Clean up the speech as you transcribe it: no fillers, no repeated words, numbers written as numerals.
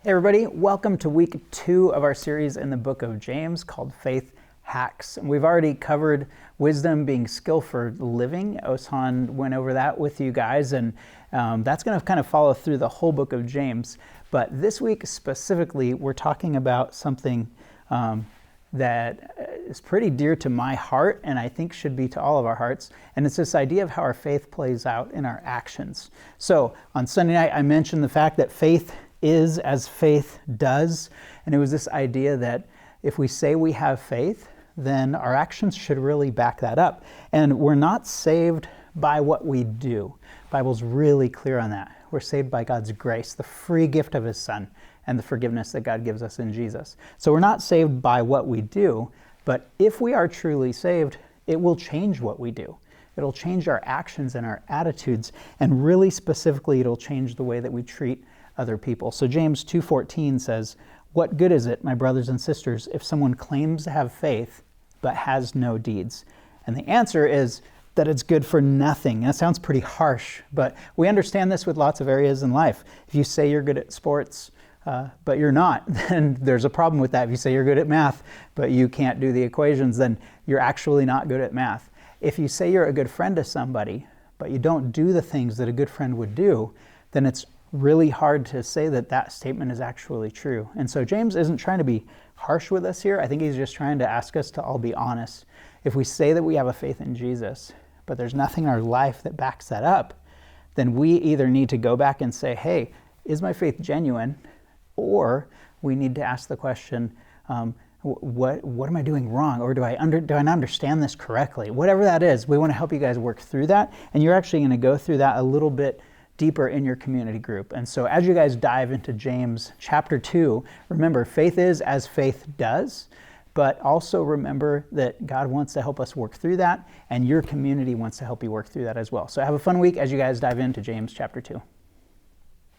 Hey everybody, welcome to week 2 of our series in the book of James called Faith Hacks. And we've already covered wisdom being skill for living. Osan went over that with you guys, and that's going to kind of follow through the whole book of James. But this week specifically, we're talking about something that is pretty dear to my heart, and I think should be to all of our hearts. And it's this idea of how our faith plays out in our actions. So on Sunday night, I mentioned the fact that faith is as faith does. And it was this idea that if we say we have faith, then our actions should really back that up. And we're not saved by what we do. The Bible's really clear on that. We're saved by God's grace, the free gift of his Son, and the forgiveness that God gives us in Jesus. So we're not saved by what we do, but if we are truly saved, it will change what we do. It'll change our actions and our attitudes, and really specifically, it'll change the way that we treat other people. So James 2:14 says, "What good is it, my brothers and sisters, if someone claims to have faith but has no deeds?" And the answer is that it's good for nothing. That sounds pretty harsh, but we understand this with lots of areas in life. If you say you're good at sports, but you're not, then there's a problem with that. If you say you're good at math, but you can't do the equations, then you're actually not good at math. If you say you're a good friend to somebody, but you don't do the things that a good friend would do, then it's really hard to say that that statement is actually true. And so James isn't trying to be harsh with us here. I think he's just trying to ask us to all be honest. If we say that we have a faith in Jesus, but there's nothing in our life that backs that up, then we either need to go back and say, hey, is my faith genuine? Or we need to ask the question, what am I doing wrong? Or do I not understand this correctly? Whatever that is, we want to help you guys work through that. And you're actually going to go through that a little bit deeper in your community group. And so as you guys dive into James chapter 2, remember, faith is as faith does, but also remember that God wants to help us work through that, and your community wants to help you work through that as well. So have a fun week as you guys dive into James chapter 2.